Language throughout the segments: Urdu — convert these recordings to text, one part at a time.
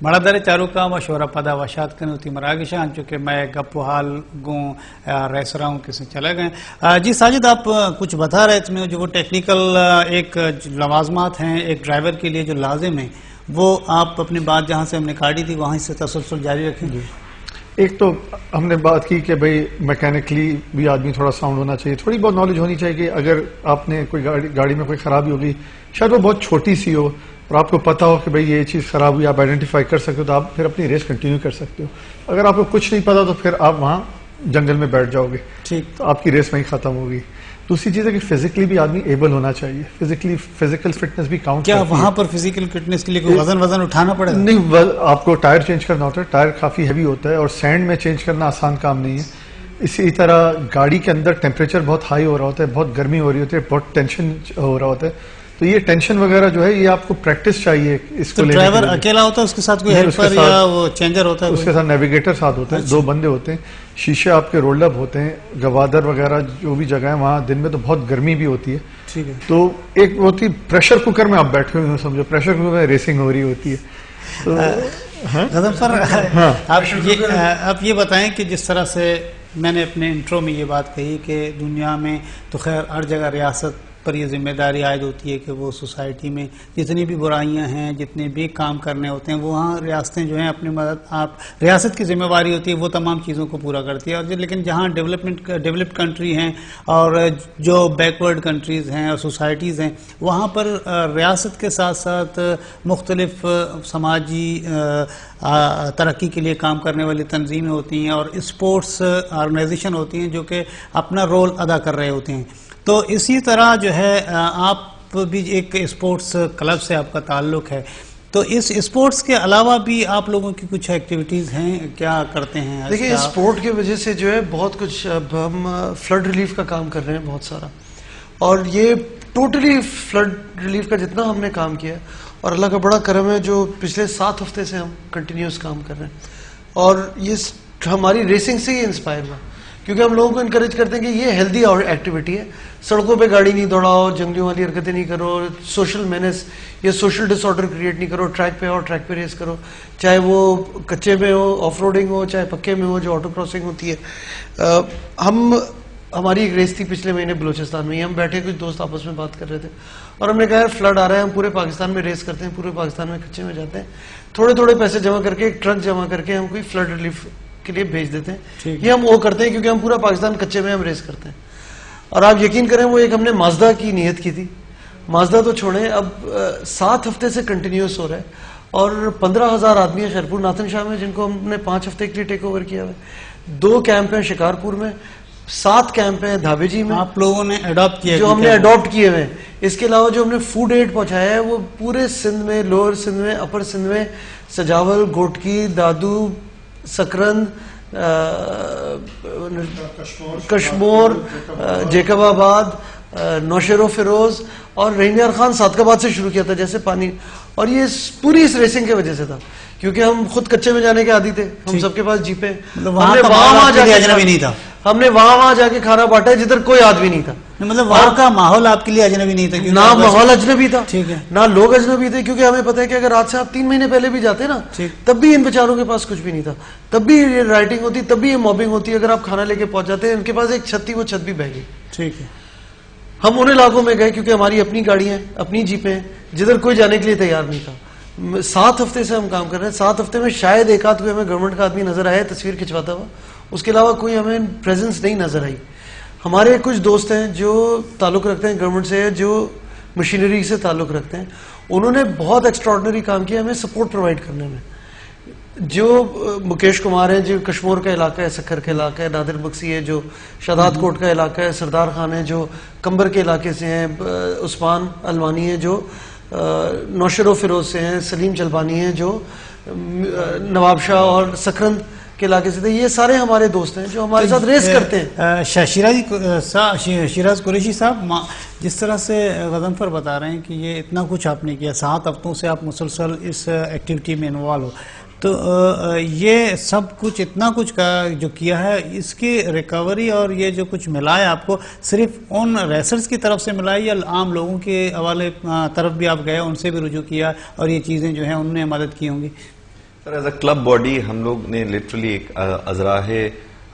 بڑا در چارو کا مشورہ پدا وشات کن ہوتی مراگشان چونکہ میں گپو حال گوں ریسراؤں کسی چلے گئے. جی ساجد، آپ کچھ بتا رہے تھے جو وہ ٹیکنیکل ایک لوازمات ہیں ایک ڈرائیور کے لیے جو لازم ہیں، وہ آپ اپنی بات جہاں سے ہم نے کاٹی تھی وہیں سے تسلسل جاری رکھیں. ایک تو ہم نے بات کی کہ بھئی میکینکلی بھی آدمی تھوڑا ساؤنڈ ہونا چاہیے، تھوڑی بہت نالج ہونی چاہیے کہ اگر آپ نے کوئی گاڑی میں کوئی خرابی ہوگی، شاید وہ بہت چھوٹی سی ہو اور آپ کو پتا ہو کہ بھئی یہ چیز خراب ہوئی، آپ آئیڈینٹیفائی کر سکتے ہو تو آپ پھر اپنی ریس کنٹینیو کر سکتے ہو. اگر آپ کو کچھ نہیں پتا تو پھر آپ وہاں جنگل میں بیٹھ جاؤ گے، تو آپ کی ریس وہیں ختم ہوگی. دوسری چیز ہے کہ فزیکلی بھی آدمی ایبل ہونا چاہیے، فزیکل فٹنس بھی کاؤنٹ. کیا وہاں پر فزیکل فٹنس کے لیے کوئی وزن اٹھانا پڑے گا؟ نہیں، آپ کو ٹائر چینج کرنا ہوتا ہے، ٹائر کافی ہیوی ہوتا ہے اور سینڈ میں چینج کرنا آسان کام نہیں ہے. اسی طرح گاڑی کے اندر ٹیمپریچر بہت ہائی ہو رہا ہوتا ہے، بہت گرمی ہو رہی ہوتی ہے، بہت ٹینشن ہو رہا ہوتا ہے. تو یہ ٹینشن وغیرہ جو ہے یہ آپ کو پریکٹس چاہیے اس کو. ڈرائیور اکیلا ہوتا ہے، اس کے ساتھ کوئی ہیلپر یا وہ چینجر ہوتا ہے؟ اس کے ساتھ نیویگیٹر ساتھ ہوتے ہیں، 2 بندے ہوتے ہیں. شیشے آپ کے رولڈ اپ ہوتے ہیں. گوادر وغیرہ جو بھی جگہ ہے وہاں دن میں تو بہت گرمی بھی ہوتی ہے. تو ایک ہوتی پریشر کوکر میں آپ بیٹھے ہوئے سمجھو، پریشر کوکر میں ریسنگ ہو رہی ہوتی ہے. غضب سر، آپ یہ بتائیں کہ جس طرح سے میں نے اپنے انٹرو میں یہ بات کہی کہ دنیا میں تو خیر ہر جگہ ریاست پر یہ ذمہ داری عائد ہوتی ہے کہ وہ سوسائٹی میں جتنی بھی برائیاں ہیں، جتنے بھی کام کرنے ہوتے ہیں، وہاں ریاستیں جو ہیں اپنی مدد ریاست کی ذمہ داری ہوتی ہے، وہ تمام چیزوں کو پورا کرتی ہے. اور لیکن جہاں ڈیولپڈ کنٹری ہیں اور جو بیکورڈ کنٹریز ہیں اور سوسائٹیز ہیں، وہاں پر ریاست کے ساتھ ساتھ مختلف سماجی ترقی کے لیے کام کرنے والی تنظیمیں ہوتی ہیں اور اسپورٹس آرگنائزیشن ہوتی ہیں جو کہ اپنا رول ادا کر رہے ہوتے ہیں. تو اسی طرح جو ہے آپ بھی ایک اسپورٹس کلب سے آپ کا تعلق ہے، تو اس اسپورٹس کے علاوہ بھی آپ لوگوں کی کچھ ایکٹیویٹیز ہیں، کیا کرتے ہیں؟ دیکھیں، اسپورٹ کی وجہ سے جو ہے بہت کچھ، اب ہم فلڈ ریلیف کا کام کر رہے ہیں بہت سارا، اور یہ ٹوٹلی فلڈ ریلیف کا جتنا ہم نے کام کیا ہے، اور اللہ کا بڑا کرم ہے جو پچھلے 7 ہفتے سے ہم کنٹینیوس کام کر رہے ہیں. اور یہ ہماری ریسنگ سے ہی انسپائر ہوا، کیونکہ ہم لوگوں کو انکریج کرتے ہیں کہ یہ ہیلدی ایکٹیویٹی ہے. سڑکوں پہ گاڑی نہیں دوڑاؤ، جنگلیوں والی حرکتیں نہیں کرو، سوشل مینس یا سوشل ڈس آرڈر کریٹ نہیں کرو. ٹریک پہ آؤ، ٹریک پہ ریس کرو، چاہے وہ کچے میں ہو، آف روڈنگ ہو، چاہے پکے میں ہو جو آٹو کراسنگ ہوتی ہے. ہماری ایک ریس تھی پچھلے مہینے بلوچستان میں، ہم بیٹھے کچھ دوست آپس میں بات کر رہے تھے اور ہم نے کہا یار فلڈ آ رہا ہے، ہم پورے پاکستان میں ریس کرتے ہیں، پورے پاکستان میں کچے میں جاتے ہیں، تھوڑے تھوڑے پیسے جمع کر کے ایک ٹرک جمع کر کے ہم کوئی فلڈ ریلیف کے لیے بھیج دیتے ہیں. یہ ہم وہ کرتے ہیں کیونکہ ہم پورا پاکستان کچے میں ہم ریس کرتے ہیں. اور آپ یقین کریں وہ ایک ہم نے مازدا کی نیت کی تھی. مازدا تو چھوڑیں، اب 7 ہفتے سے کنٹینیوس ہو رہا ہے اور 15,000 آدمی ہیں خیرپور ناتن شاہ میں جن کو ہم نے 5 ہفتے کے لیے ٹیک اوور کیا ہے. 2 کیمپ ہیں شکارپور میں، 7 کیمپ ہیں دھابے جی میں. آپ لوگوں نے اڈاپٹ کیا، جو ہم نے اڈاپٹ کیے ہوئے. اس کے علاوہ جو ہم نے فوڈ ایڈ پہنچایا ہے وہ پورے سندھ میں، لوور سندھ میں، اپر سندھ میں، سجاول، گوٹکی، دادو، سکرند، کشمور، جیکب آباد، نوشہر و فیروز اور رہنیار خان صادق آباد سے شروع کیا تھا جیسے پانی. اور یہ پوری اس ریسنگ کی وجہ سے تھا کیونکہ ہم خود کچے میں جانے کے عادی تھے، ہم سب کے پاس جیپیں، ہم نے وہاں جا کے کھانا بانٹا ہے جدھر کوئی آدمی نہیں تھا. مطلب وہاں کا ماحول آپ کے لیے اجنبی نہیں تھا؟ نہ ماحول اجنبی تھا، نہ لوگ اجنبی تھے، کیونکہ ہمیں پتا ہے کہ اگر آج سے آپ 3 مہینے پہلے بھی جاتے نا تب بھی ان بیچاروں کے پاس کچھ بھی نہیں تھا، تب بھی یہ رائٹنگ ہوتی، تب بھی یہ موبنگ ہوتی. اگر آپ کھانا لے کے پہنچ جاتے ہیں، ان کے پاس ایک چھت تھی، وہ چھت بھی بہہ گئی. ٹھیک ہے. ہم ان علاقوں میں گئے کیونکہ ہماری اپنی گاڑیاں ہیں، اپنی جیپیں ہیں، جدھر کوئی جانے کے لیے تیار نہیں تھا. 7 ہفتے سے ہم کام کر رہے ہیں. 7 ہفتے میں شاید ایک آدھ کوئی ہمیں گورنمنٹ کا آدمی نظر آیا تصویر کھنچواتا ہوا، اس کے علاوہ کوئی ہمیں پریزنس نہیں نظر آئی. ہمارے کچھ دوست ہیں جو تعلق رکھتے ہیں گورنمنٹ سے، جو مشینری سے تعلق رکھتے ہیں، انہوں نے بہت ایکسٹراڈنری کام کیا ہمیں سپورٹ پرووائڈ کرنے میں. جو مکیش کمار ہیں جو کشمور کا علاقہ ہے، سکھر کا علاقہ ہے، نادر بکسی ہے جو شادات کوٹ کا علاقہ ہے، سردار خان ہے جو کمبر کے علاقے سے ہیں، عثمان الوانی ہے جو نوشہر و فیروز سے ہیں، سلیم چلبانی ہے جو نواب شاہ اور سکرند کے علاقے سے تھے. یہ سارے ہمارے دوست ہیں جو ہمارے ساتھ ریس کرتے ہیں. شیراز قریشی صاحب، جس طرح سے غضنفر بتا رہے ہیں کہ یہ اتنا کچھ آپ نے کیا، 7 ہفتوں سے آپ مسلسل اس ایکٹیویٹی میں انوالو ہو، تو یہ سب کچھ اتنا کچھ جو کیا ہے، اس کی ریکوری اور یہ جو کچھ ملا ہے آپ کو، صرف ان ریسرز کی طرف سے ملا ہے یا عام لوگوں کے حوالے طرف بھی آپ گئے، ان سے بھی رجوع کیا اور یہ چیزیں جو ہیں انہوں نے مدد کی ہوں گی؟ سر ایز اے کلب باڈی ہم لوگ نے لٹرلی ایک ازراہ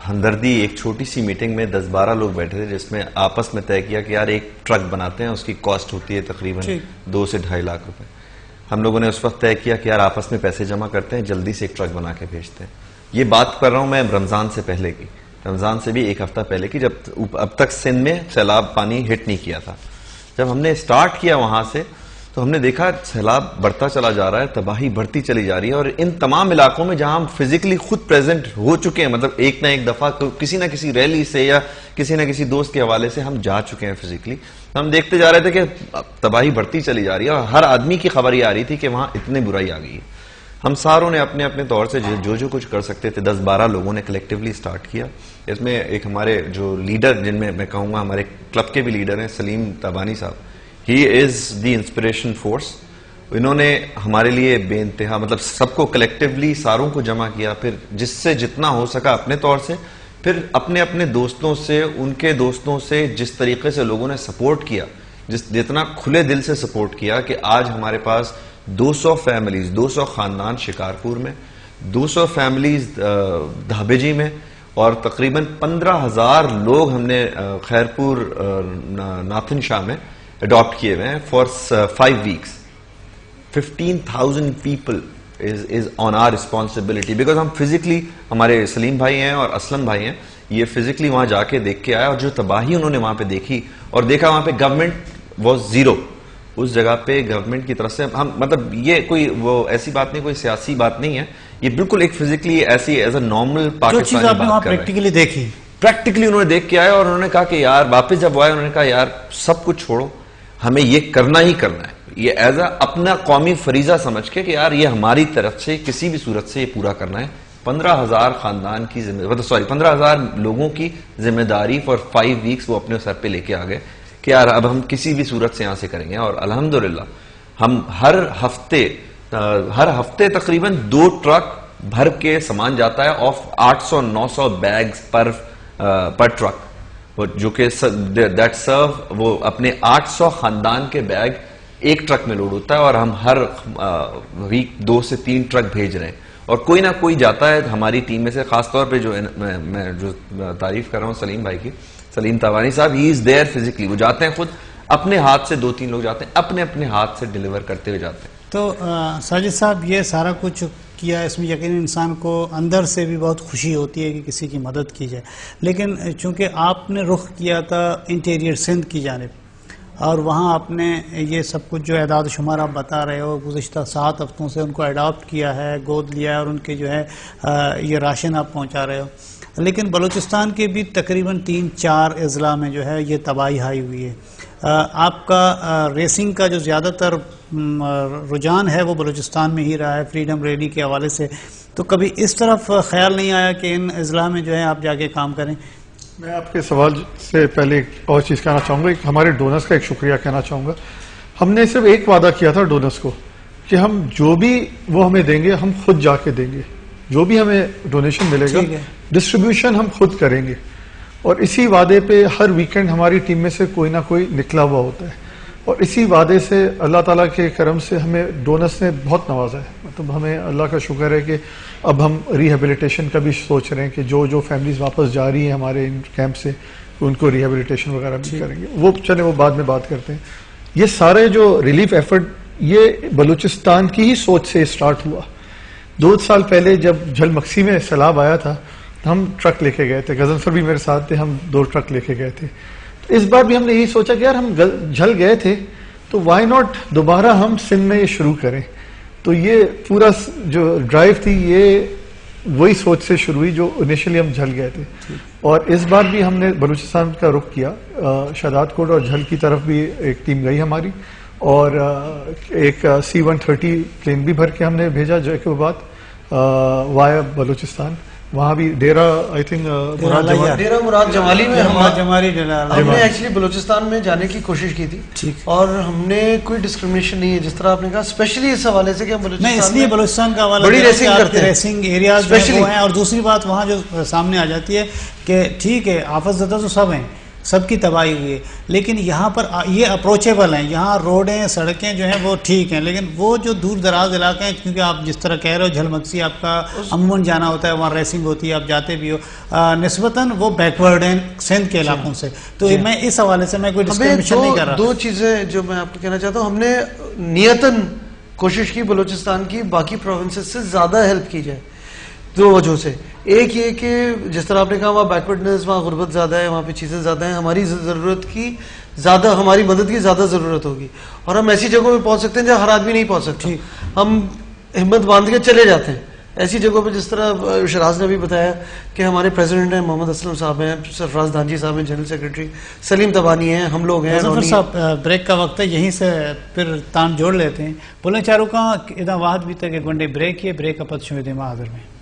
ہمدردی ایک چھوٹی سی میٹنگ میں 10-12 لوگ بیٹھے تھے جس میں آپس میں طے کیا کہ یار ایک ٹرک بناتے ہیں, اس کی کاسٹ ہوتی ہے تقریباً 2 سے 2.5 لاکھ روپے. ہم لوگوں نے اس وقت طے کیا کہ یار آپس میں پیسے جمع کرتے ہیں, جلدی سے ایک ٹرک بنا کے بھیجتے ہیں. یہ بات کر رہا ہوں میں رمضان سے پہلے کی, رمضان سے بھی 1 ہفتہ پہلے کی, جب اب تک سندھ میں سیلاب پانی ہٹ نہیں کیا تھا. جب ہم نے اسٹارٹ کیا وہاں سے تو ہم نے دیکھا سیلاب بڑھتا چلا جا رہا ہے, تباہی بڑھتی چلی جا رہی ہے, اور ان تمام علاقوں میں جہاں ہم فزیکلی خود پریزنٹ ہو چکے ہیں, مطلب ایک نہ ایک دفعہ کسی نہ کسی ریلی سے یا کسی نہ کسی دوست کے حوالے سے ہم جا چکے ہیں فزیکلی, ہم دیکھتے جا رہے تھے کہ تباہی بڑھتی چلی جا رہی ہے, اور ہر آدمی کی خبر یہ آ رہی تھی کہ وہاں اتنی برائی آ گئی ہے. ہم ساروں نے اپنے اپنے طور سے جو کچھ کر سکتے تھے 10-12 لوگوں نے کلیکٹیولی سٹارٹ کیا. اس میں ایک ہمارے جو لیڈر, جن میں کہوں گا ہمارے کلب کے بھی لیڈر ہیں, سلیم تابانی صاحب, ہی از دی انسپریشن فورس. انہوں نے ہمارے لیے بے انتہا, مطلب سب کو کلیکٹیولی ساروں کو جمع کیا, پھر جس سے جتنا ہو سکا اپنے طور سے, پھر اپنے اپنے دوستوں سے, ان کے دوستوں سے, جس طریقے سے لوگوں نے سپورٹ کیا, جتنا کھلے دل سے سپورٹ کیا کہ آج ہمارے پاس 200 فیملیز, 200 خاندان شکارپور میں, 200 فیملیز دھابیجی میں, اور تقریباً 15,000 لوگ ہم نے خیرپور ناتھن شاہ میں اڈاپٹ کیے ہوئے ہیں for 5 weeks. 15,000 people is on our responsibility because ہم فزیکلی, ہمارے سلیم بھائی ہیں اور اسلم بھائی ہیں, یہ فزیکلی وہاں جا کے دیکھ کے آیا, اور جو تباہی انہوں نے وہاں پہ دیکھی اور دیکھا, وہاں پہ گورنمنٹ واز زیرو. اس جگہ پہ گورنمنٹ کی طرف سے ہم, مطلب یہ کوئی وہ ایسی بات نہیں, کوئی سیاسی بات نہیں ہے, یہ بالکل ایک فزیکلی ایسی ایز اے نارمل پاکستانی بات کر رہے ہیں. دیکھی پریکٹیکلی انہوں نے دیکھ کے آیا, اور انہوں نے کہا کہ یار واپس جب آئے انہوں نے کہا یار سب کچھ چھوڑو, ہمیں یہ کرنا ہی کرنا ہے, یہ ایز اے اپنا قومی فریضہ سمجھ کے کہ یار یہ ہماری طرف سے کسی بھی صورت سے یہ پورا کرنا ہے. 15,000 خاندان کی 15,000 لوگوں کی ذمہ داری فار 5 weeks وہ اپنے سر پہ لے کے آ گئے کہ یار اب ہم کسی بھی صورت سے یہاں سے کریں گے. اور الحمدللہ ہم ہر ہفتے تقریباً 2 ٹرک بھر کے سامان جاتا ہے, آف 800-900 بیگز پر ٹرک, جو کہ دیٹ سرو, وہ اپنے 800 خاندان کے بیگ ایک ٹرک میں لوڈ ہوتا ہے, اور ہم ہر ویک 2 سے 3 ٹرک بھیج رہے ہیں, اور کوئی نہ کوئی جاتا ہے ہماری ٹیم میں سے. خاص طور پہ جو میں جو تعریف کر رہا ہوں سلیم بھائی کی, سلیم تابانی صاحب, ہی از دیئر فزیکلی, وہ جاتے ہیں خود اپنے ہاتھ سے, 2-3 لوگ جاتے ہیں اپنے اپنے ہاتھ سے ڈیلیور کرتے ہوئے جاتے ہیں. تو ساجد صاحب یہ سارا کچھ کیا, اس میں یقیناً انسان کو اندر سے بھی بہت خوشی ہوتی ہے کہ کسی کی مدد کی جائے, لیکن چونکہ آپ نے رخ کیا تھا انٹیریئر سندھ کی جانب, اور وہاں آپ نے یہ سب کچھ جو اعداد و شمار آپ بتا رہے ہو, گزشتہ 7 ہفتوں سے ان کو اڈاپٹ کیا ہے, گود لیا ہے, اور ان کے جو ہے یہ راشن آپ پہنچا رہے ہو, لیکن بلوچستان کے بھی تقریباً 3-4 اضلاع میں جو ہے یہ تباہی آئی ہوئی ہے. آپ کا ریسنگ کا جو زیادہ تر رجحان ہے وہ بلوچستان میں ہی رہا ہے فریڈم ریلی کے حوالے سے, تو کبھی اس طرف خیال نہیں آیا کہ ان اضلاع میں جو ہے آپ جا کے کام کریں؟ میں آپ کے سوال سے پہلے ایک اور چیز کہنا چاہوں گا, ہمارے ڈونرز کا ایک شکریہ کہنا چاہوں گا. ہم نے صرف ایک وعدہ کیا تھا ڈونرز کو کہ ہم جو بھی وہ ہمیں دیں گے ہم خود جا کے دیں گے, جو بھی ہمیں ڈونیشن ملے گا ڈسٹریبیوشن ہم خود کریں گے, اور اسی وعدے پہ ہر ویکنڈ ہماری ٹیم میں سے کوئی نہ کوئی نکلا ہوا ہوتا ہے, اور اسی وعدے سے اللہ تعالیٰ کے کرم سے ہمیں ڈونرز نے بہت نوازا ہے. مطلب ہمیں اللہ کا شکر ہے کہ اب ہم ریہیبلیٹیشن کا بھی سوچ رہے ہیں کہ جو فیملیز واپس جا رہی ہیں ہمارے ان کیمپ سے, ان کو ریہیبلیٹیشن وغیرہ بھی کریں گے. وہ چلے وہ بعد میں بات کرتے ہیں. یہ سارے جو ریلیف ایفرٹ یہ بلوچستان کی ہی سوچ سے اسٹارٹ ہوا. 2 سال پہلے جب جھل مکسی میں سیلاب آیا تھا ہم ٹرک لے کے گئے تھے, غضنفر بھی میرے ساتھ تھے, ہم 2 ٹرک لے کے گئے تھے. اس بار بھی ہم نے یہی سوچا کہ یار ہم جھل گئے تھے تو وائی ناٹ دوبارہ ہم سندھ میں یہ شروع کریں. تو یہ پورا جو ڈرائیو تھی یہ وہی سوچ سے شروع ہوئی جو انیشلی ہم جھل گئے تھے. اور اس بار بھی ہم نے بلوچستان کا رخ کیا, شہداد کوٹ اور جھل کی طرف بھی ایک ٹیم گئی ہماری, اور ایک C-130 پلین بھی بھر کے ہم نے بھیجا جو کہ بعد وایا بلوچستان. وہاں بھی ڈیرا آئی تھنک ڈیرا مراد جمالی میں ہم نے ایکچولی بلوچستان میں جانے کی کوشش کی تھی, اور ہم نے کوئی ڈسکریمنیشن نہیں ہے جس طرح آپ نے کہا, اسپیشلی اس حوالے سے کہ ہم بلوچستان کا حوالہ بڑی ریسنگ کرتے ہیں, ریسنگ ایریاز ہیں. اور دوسری بات وہاں جو سامنے آ جاتی ہے کہ ٹھیک ہے آفت زدہ تو سب ہیں, سب کی تباہی ہوئی ہے. لیکن یہاں پر یہ اپروچیبل ہیں, یہاں روڈیں سڑکیں جو ہیں وہ ٹھیک ہیں, لیکن وہ جو دور دراز علاقے ہیں, کیونکہ آپ جس طرح کہہ رہے ہو جھلمکسی آپ کا عموماً جانا ہوتا ہے, وہاں ریسنگ ہوتی ہے, آپ جاتے بھی ہو, نسبتاً وہ بیکورڈ ہیں سندھ کے علاقوں سے. تو میں اس حوالے سے میں کوئی ڈسکریمنیشن نہیں کر رہا. دو چیزیں جو میں آپ کو کہنا چاہتا ہوں, ہم نے نیتاً کوشش کی بلوچستان کی باقی پروونسز سے زیادہ ہیلپ کی جائے دو وجہ سے. ایک یہ کہ جس طرح آپ نے کہا وہاں بیکورڈنس, وہاں غربت زیادہ ہے, وہاں پہ چیزیں زیادہ ہیں, ہماری ضرورت کی زیادہ, ہماری مدد کی زیادہ ضرورت ہوگی, اور ہم ایسی جگہوں پہ پہنچ سکتے ہیں جہاں ہر آدمی نہیں پہنچ سکتا. ہم ہمت باندھ کے چلے جاتے ہیں ایسی جگہوں پہ, جس طرح شراز نے بھی بتایا کہ ہمارے پریزیڈنٹ ہیں محمد اسلم صاحب ہیں, سرفراز دھانجی صاحب ہیں جنرل سیکرٹری, سلیم تبانی ہیں, ہم لوگ ہیں. ظفر صاحب بریک کا وقت ہے, یہیں سے پھر تان جوڑ لیتے ہیں. بولیں چاروں کا ادا واحد بھی تک ایک ونڈے بریک ہے, بریک اپت شوید حاضر میں.